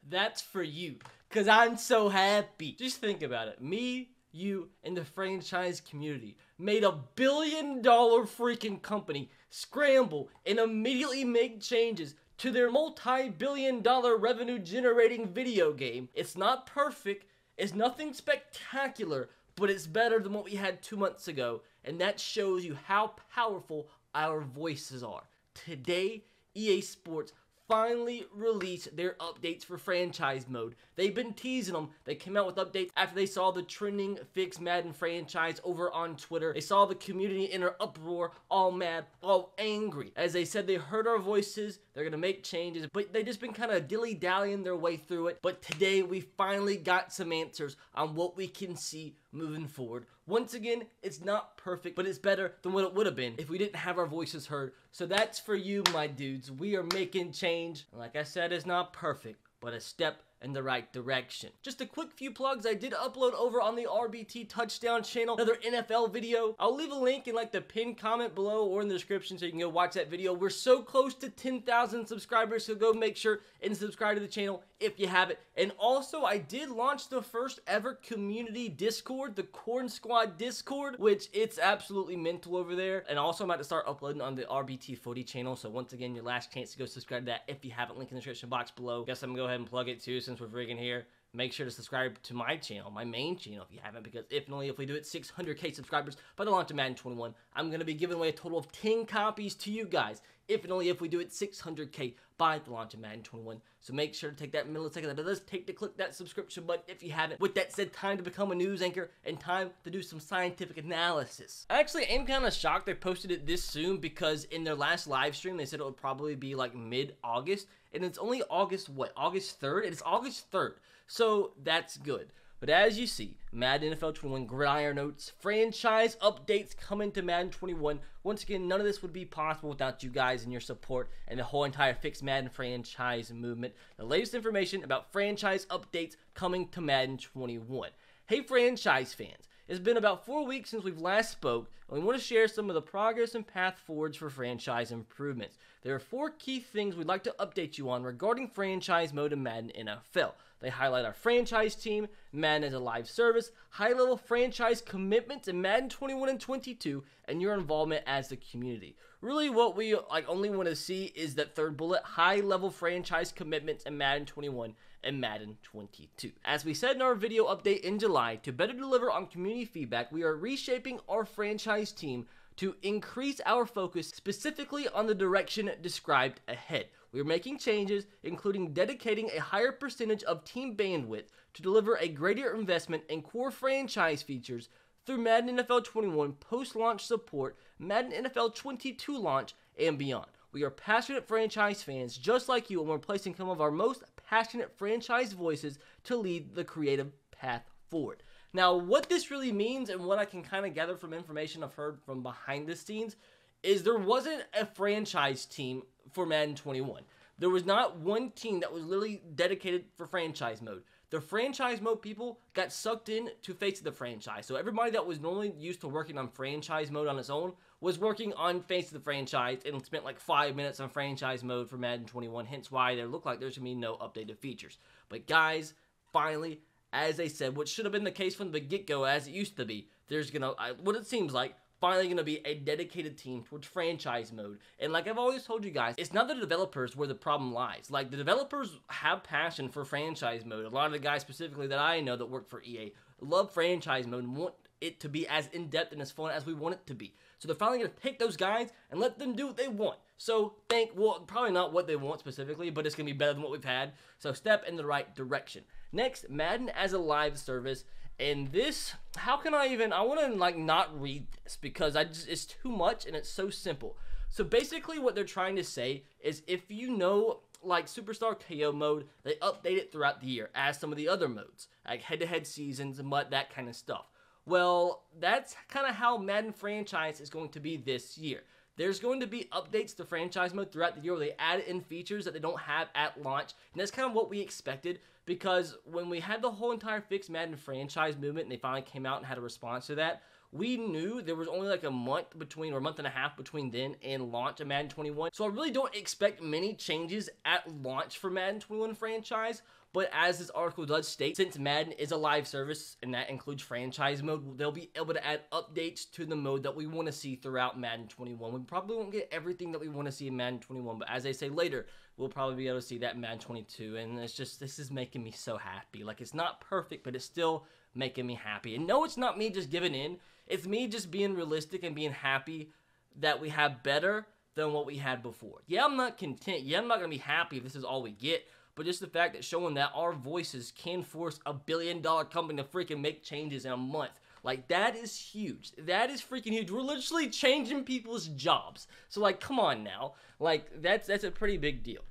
That's for you, because I'm so happy. Just think about it. Me, you, and the franchise community made $1 billion freaking company scramble and immediately make changes to their multi-billion-dollar revenue-generating video game. It's not perfect, it's nothing spectacular, but it's better than what we had 2 months ago, and that shows you how powerful our voices are. Today, EA Sports finally released their updates for franchise mode. They've been teasing them. They came out with updates after they saw the trending fix Madden franchise over on Twitter. They saw the community in an uproar, all mad, all angry. As they said, they heard our voices. They're going to make changes, but they just been kind of dilly-dallying their way through it. But today, we finally got some answers on what we can see moving forward. Once again, it's not perfect, but it's better than what it would have been if we didn't have our voices heard. So that's for you, my dudes. We are making change. Like I said, it's not perfect, but a step in the right direction. Just a quick few plugs. I did upload over on the RBT Touchdown channel another NFL video. I'll leave a link in like the pinned comment below or in the description so you can go watch that video. We're so close to 10,000 subscribers, so go make sure and subscribe to the channel if you haven't. And also, I did launch the first ever community Discord, the Corn Squad Discord, which it's absolutely mental over there. And also, I'm about to start uploading on the RBT Footy channel. So once again, your last chance to go subscribe to that if you haven't. Link in the description box below. Guess I'm gonna go ahead and plug it too since we're friggin' here. Make sure to subscribe to my channel, my main channel, if you haven't, because if and only if we do it 600k subscribers by the launch of Madden 21, I'm going to be giving away a total of 10 copies to you guys, if and only if we do it 600k by the launch of Madden 21. So make sure to take that millisecond that it does take to click that subscription button if you haven't. With that said, time to become a news anchor and time to do some scientific analysis. I actually am kind of shocked they posted it this soon, because in their last live stream, they said it would probably be like mid-August, and it's only August 3rd? It's August 3rd. So that's good. But as you see, Madden NFL 21 Gridiron Notes, franchise updates coming to Madden 21. Once again, none of this would be possible without you guys and your support and the whole entire Fix Madden franchise movement. The latest information about franchise updates coming to Madden 21. Hey franchise fans, it's been about 4 weeks since we've last spoke, and we want to share some of the progress and path forwards for franchise improvements. There are 4 key things we'd like to update you on regarding franchise mode in Madden NFL. They highlight our franchise team, Madden as a live service, high-level franchise commitments in Madden 21 and 22, and your involvement as the community. Really, what we only want to see is that third bullet, high-level franchise commitments in Madden 21 and Madden 22. As we said in our video update in July, to better deliver on community feedback, we are reshaping our franchise team to increase our focus specifically on the direction described ahead. We are making changes, including dedicating a higher percentage of team bandwidth to deliver a greater investment in core franchise features through Madden NFL 21 post-launch support, Madden NFL 22 launch, and beyond. We are passionate franchise fans just like you, and we're placing some of our most passionate franchise voices to lead the creative path forward. Now, what this really means, and what I can kind of gather from information I've heard from behind the scenes, is there wasn't a franchise team for Madden 21. There was not one team that was literally dedicated for franchise mode. The franchise mode people got sucked in to Face of the Franchise. So everybody that was normally used to working on franchise mode on its own was working on Face of the Franchise and spent like 5 minutes on franchise mode for Madden 21. Hence why there looked like there's going to be no updated features. But guys, finally, as they said, what should have been the case from the get-go as it used to be, there's going to, what it seems like, finally going to be a dedicated team towards franchise mode. And like I've always told you guys, it's not the developers where the problem lies. Like, the developers have passion for franchise mode. A lot of the guys specifically that I know that work for EA love franchise mode and want it to be as in-depth and as fun as we want it to be. So they're finally going to take those guys and let them do what they want. So well, probably not what they want specifically, but it's going to be better than what we've had. So step in the right direction. Next, Madden as a live service. And this, how can I want to not read this because it's too much and it's so simple. So basically what they're trying to say is, if you know, like Superstar KO mode, they update it throughout the year as some of the other modes, like head-to-head seasons and that kind of stuff. Well, that's kind of how Madden Franchise is going to be this year. There's going to be updates to franchise mode throughout the year where they add in features that they don't have at launch. And that's kind of what we expected, because when we had the whole entire Fix Madden franchise movement and they finally came out and had a response to that, we knew there was only like a month between, or a month and a half between then and launch of Madden 21. So I really don't expect many changes at launch for Madden 21 franchise. But as this article does state, since Madden is a live service, and that includes franchise mode, they'll be able to add updates to the mode that we want to see throughout Madden 21. We probably won't get everything that we want to see in Madden 21, but as they say later, we'll probably be able to see that in Madden 22, and it's just, this is making me so happy. Like, it's not perfect, but it's still making me happy. And no, it's not me just giving in. It's me just being realistic and being happy that we have better than what we had before. Yeah, I'm not content. Yeah, I'm not going to be happy if this is all we get. But just the fact that showing that our voices can force a billion-dollar company to freaking make changes in a month. Like, that is huge. That is freaking huge. We're literally changing people's jobs. So, like, come on now. Like, that's a pretty big deal.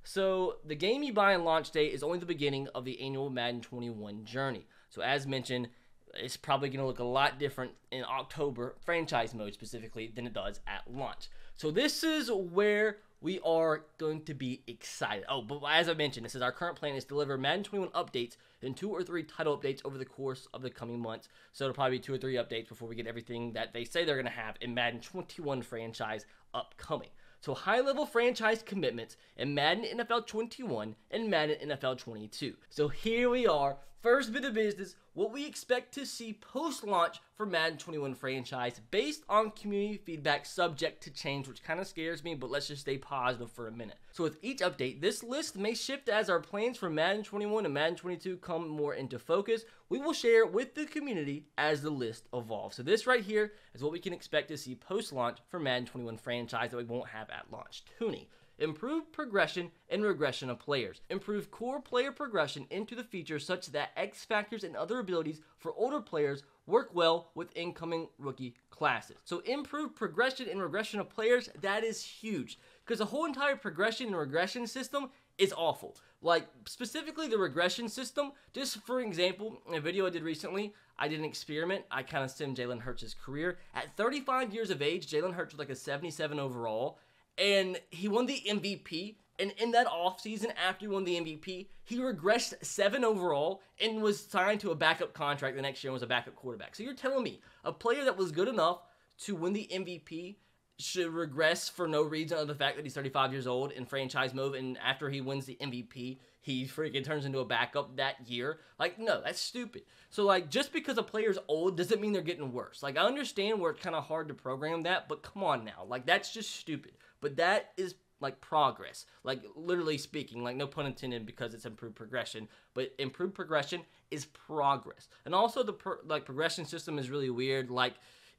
So, the game you buy on launch day is only the beginning of the annual Madden 21 journey. So, as mentioned, it's probably going to look a lot different in October, franchise mode specifically, than it does at launch. So, this is where we are going to be excited. Oh, but as I mentioned, this is our current plan is to deliver Madden 21 updates and 2 or 3 title updates over the course of the coming months. So it'll probably be 2 or 3 updates before we get everything that they say they're going to have in Madden 21 franchise upcoming. So high-level franchise commitments in Madden NFL 21 and Madden NFL 22. So here we are. First bit of business, what we expect to see post-launch for Madden 21 franchise based on community feedback subject to change, which kind of scares me, but let's just stay positive for a minute. So with each update, this list may shift as our plans for Madden 21 and Madden 22 come more into focus. We will share with the community as the list evolves. So this right here is what we can expect to see post-launch for Madden 21 franchise that we won't have at launch. Toonie. Improve progression and regression of players. Improve core player progression into the features such that X factors and other abilities for older players work well with incoming rookie classes. So improve progression and regression of players, that is huge. Because the whole entire progression and regression system is awful. Like, specifically the regression system, just for example, in a video I did recently, I did an experiment. I kind of simmed Jalen Hurts' career. At 35 years of age, Jalen Hurts was like a 77 overall. And he won the MVP, and in that offseason, after he won the MVP, he regressed 7 overall and was signed to a backup contract the next year and was a backup quarterback. So you're telling me a player that was good enough to win the MVP should regress for no reason other than the fact that he's 35 years old in franchise mode, and after he wins the MVP, he freaking turns into a backup that year? Like, no, that's stupid. So, like, just because a player's old doesn't mean they're getting worse. Like, I understand where it's kind of hard to program that, but come on now. Like, that's just stupid. But that is, like, progress. Like, literally speaking, like, no pun intended because it's improved progression, but improved progression is progress. And also, the progression system is really weird. Like,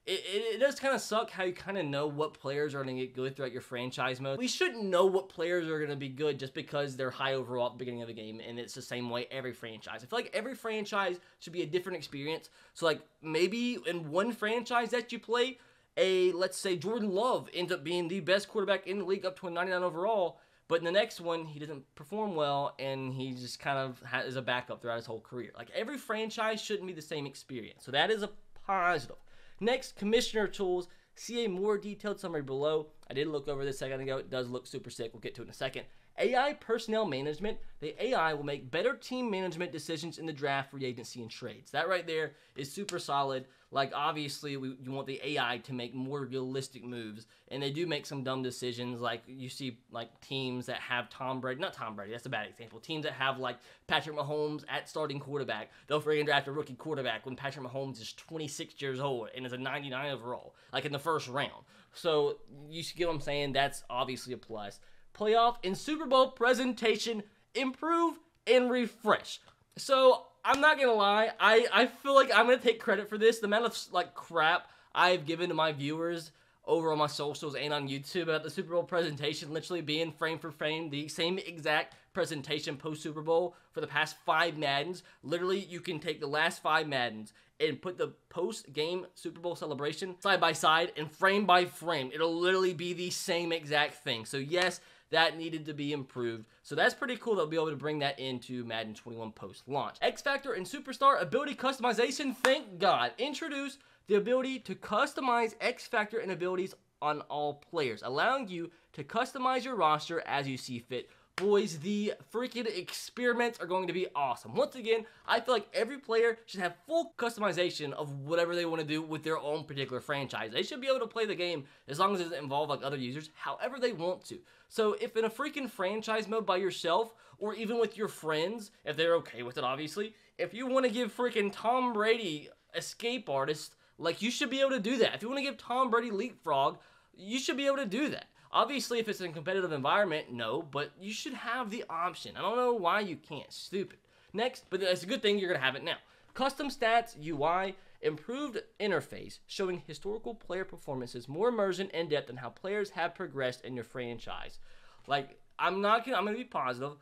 it does kind of suck how you kind of know what players are going to get good throughout your franchise mode. We shouldn't know what players are going to be good just because they're high overall at the beginning of the game, and it's the same way every franchise. I feel like every franchise should be a different experience. So, like, maybe in one franchise that you play, let's say Jordan Love ends up being the best quarterback in the league up to a 99 overall, but in the next one, he doesn't perform well, and he just kind of is a backup throughout his whole career. Like, every franchise shouldn't be the same experience. So that is a positive. Next, commissioner tools. See a more detailed summary below. I did look over this a second ago. It does look super sick. We'll get to it in a second. AI personnel management. The AI will make better team management decisions in the draft, free agency, and trades. That right there is super solid. Like, obviously, you want the AI to make more realistic moves, and they do make some dumb decisions. Like, you see, like, teams that have Tom Brady, not Tom Brady, that's a bad example. Teams that have, like, Patrick Mahomes at starting quarterback. They'll freaking draft a rookie quarterback when Patrick Mahomes is 26 years old and is a 99 overall, like, in the first round. So, you get what I'm saying? That's obviously a plus. Playoff and Super Bowl presentation, improve and refresh. So, I'm not gonna lie, I feel like I'm gonna take credit for this. The amount of, like, crap I've given to my viewers over on my socials and on YouTube about the Super Bowl presentation literally being frame for frame the same exact presentation post-Super Bowl for the past 5 Maddens. Literally, you can take the last 5 Maddens and put the post-game Super Bowl celebration side by side and frame by frame. It'll literally be the same exact thing. So yes, that needed to be improved. So that's pretty cool. They'll be able to bring that into Madden 21 post-launch. X Factor and Superstar ability customization, thank God. Introduce the ability to customize X Factor and abilities on all players, allowing you to customize your roster as you see fit. boys, the freaking experiments are going to be awesome. Once again, I feel like every player should have full customization of whatever they want to do with their own particular franchise. They should be able to play the game as long as it doesn't involve like other users, however they want to. So if in a freaking franchise mode by yourself, or even with your friends, if they're okay with it, obviously, if you want to give freaking Tom Brady escape artist, like, you should be able to do that. If you want to give Tom Brady leapfrog, you should be able to do that. Obviously, if it's in a competitive environment, no, but you should have the option. I don't know why you can't. Stupid. Next, but it's a good thing you're going to have it now. Custom stats, UI, improved interface, showing historical player performances, more immersion and depth, and how players have progressed in your franchise. Like, I'm going to be positive.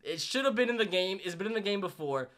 It should have been in the game. It's been in the game before.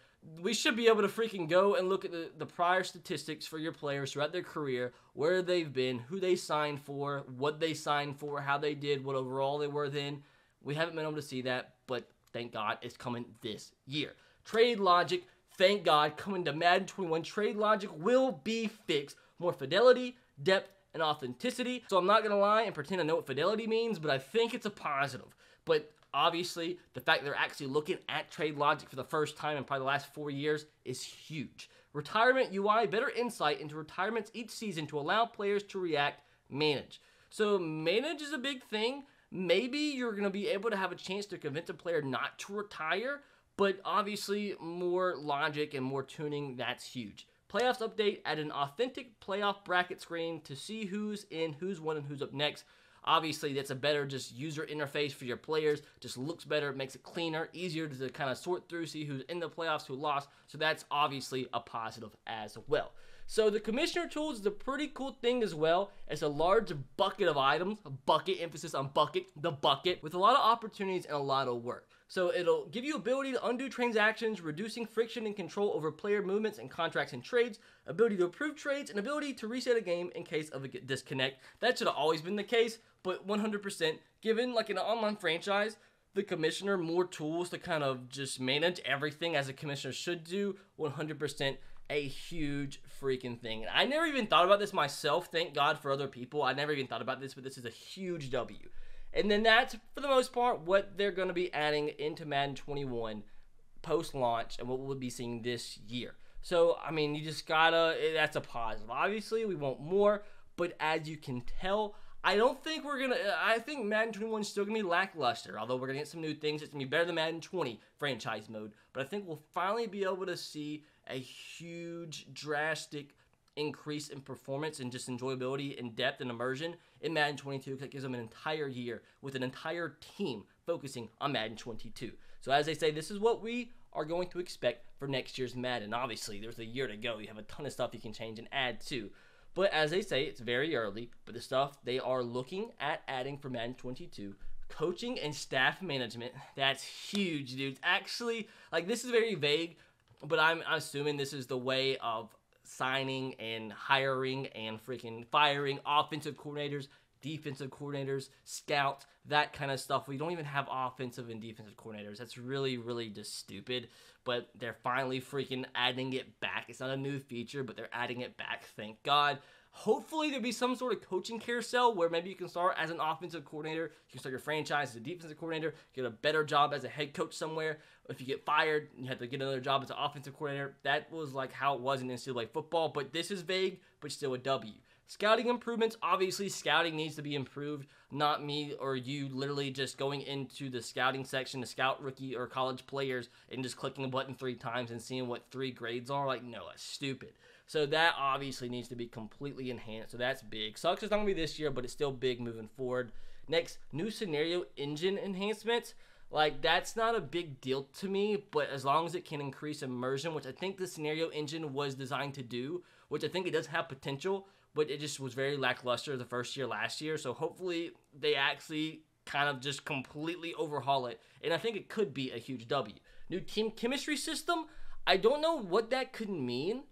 We should be able to freaking go and look at the prior statistics for your players throughout their career, where they've been, who they signed for, what they signed for, how they did, what overall they were then. We haven't been able to see that, but thank God it's coming this year. Trade logic, thank God, coming to Madden 21. Trade logic will be fixed. More fidelity, depth, and authenticity. So I'm not going to lie and pretend I know what fidelity means, but I think it's a positive. But obviously, the fact they're actually looking at trade logic for the first time in probably the last 4 years is huge. Retirement UI, better insight into retirements each season to allow players to react, manage. So manage is a big thing. Maybe you're going to be able to have a chance to convince a player not to retire, but obviously more logic and more tuning, that's huge. Playoffs update, add an authentic playoff bracket screen to see who's in, who's won, and who's up next. Obviously, that's a better just user interface for your players. Just looks better, makes it cleaner, easier to kind of sort through, see who's in the playoffs, who lost. So that's obviously a positive as well. So the commissioner tools is a pretty cool thing as well. It's a large bucket of items, a bucket, emphasis on bucket, the bucket, with a lot of opportunities and a lot of work. So it'll give you ability to undo transactions, reducing friction and control over player movements and contracts and trades, ability to approve trades, and ability to reset a game in case of a disconnect. That should have always been the case, but 100%, given like an online franchise, the commissioner more tools to kind of just manage everything as a commissioner should do, 100% a huge freaking thing. And I never even thought about this myself, thank God for other people. I never even thought about this, but this is a huge W. And then that's, for the most part, what they're going to be adding into Madden 21 post-launch and what we'll be seeing this year. So, I mean, you just gotta, that's a positive. Obviously, we want more, but as you can tell, I think Madden 21 is still going to be lackluster, although we're going to get some new things. It's going to be better than Madden 20 franchise mode, but I think we'll finally be able to see a huge, drastic increase in performance and just enjoyability and depth and immersion in Madden 22, because it gives them an entire year with an entire team focusing on Madden 22. So as they say, this is what we are going to expect for next year's Madden. Obviously, there's a year to go. You have a ton of stuff you can change and add to. But as they say, it's very early, but the stuff they are looking at adding for Madden 22, coaching and staff management, that's huge, dude. Actually, like, this is very vague, but I'm assuming this is the way of signing and hiring and freaking firing offensive coordinators, defensive coordinators, scouts, that kind of stuff. We don't even have offensive and defensive coordinators. That's really, really just stupid. But they're finally freaking adding it back. It's not a new feature, but they're adding it back. Thank God. Hopefully there'll be some sort of coaching carousel where maybe you can start as an offensive coordinator, you can start your franchise as a defensive coordinator, get a better job as a head coach somewhere. If you get fired, you have to get another job as an offensive coordinator. That was like how it was in NCAA football, but this is vague, but still a W. Scouting improvements, obviously scouting needs to be improved, not me or you literally just going into the scouting section to scout rookie or college players and just clicking a button 3 times and seeing what 3 grades are. Like, no, that's stupid. So that obviously needs to be completely enhanced, so that's big. Sucks it's not going to be this year, but it's still big moving forward. Next, new scenario engine enhancements. Like, that's not a big deal to me, but as long as it can increase immersion, which I think the scenario engine was designed to do, which I think it does have potential, but it just was very lackluster the first year last year. So hopefully they actually kind of just completely overhaul it, and I think it could be a huge W. New team chemistry system. I don't know what that could mean,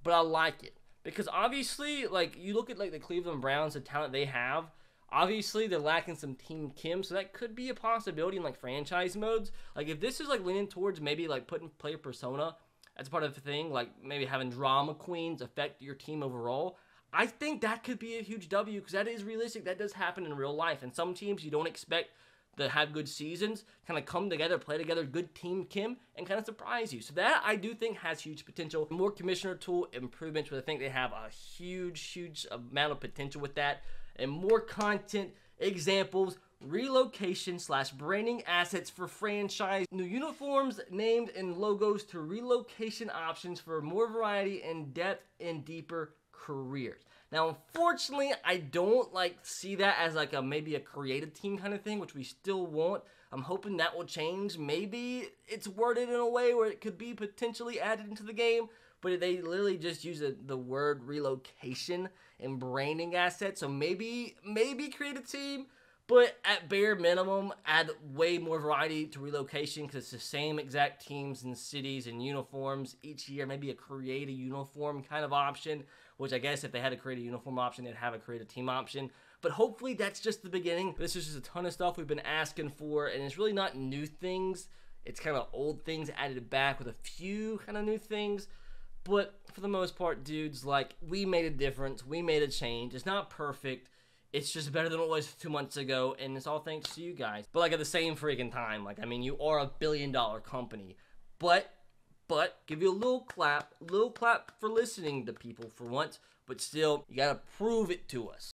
but I like it, because obviously, like, you look at like the Cleveland Browns, the talent they have, obviously they're lacking some team chem, so that could be a possibility in like franchise modes. Like, if this is like leaning towards maybe like putting player persona as part of the thing, like maybe having drama queens affect your team overall, I think that could be a huge W, because that is realistic. That does happen in real life, and some teams you don't expect that have good seasons kind of come together, play together, good team Kim, and kind of surprise you. So that I do think has huge potential. More commissioner tool improvements, but I think they have a huge amount of potential with that. And more content, examples, relocation / branding assets for franchise, new uniforms, names, and logos to relocation options for more variety and depth and deeper careers. Now, unfortunately, I don't see that as maybe a creative team kind of thing, which we still want. I'm hoping that will change. Maybe it's worded in a way where it could be potentially added into the game, but they literally just use the word relocation and branding assets. So maybe create a team, but at bare minimum, add way more variety to relocation because it's the same exact teams and cities and uniforms each year. Maybe a create a uniform kind of option, which I guess if they had to create a uniform option, they'd have a create a team option. But hopefully that's just the beginning. This is just a ton of stuff we've been asking for, and it's really not new things. It's kind of old things added back with a few kind of new things. But for the most part, dudes, we made a difference. We made a change. It's not perfect. It's just better than it was 2 months ago, and it's all thanks to you guys. But at the same freaking time, you are a billion-dollar company. But give you a little clap for listening to people for once. But still, you gotta prove it to us.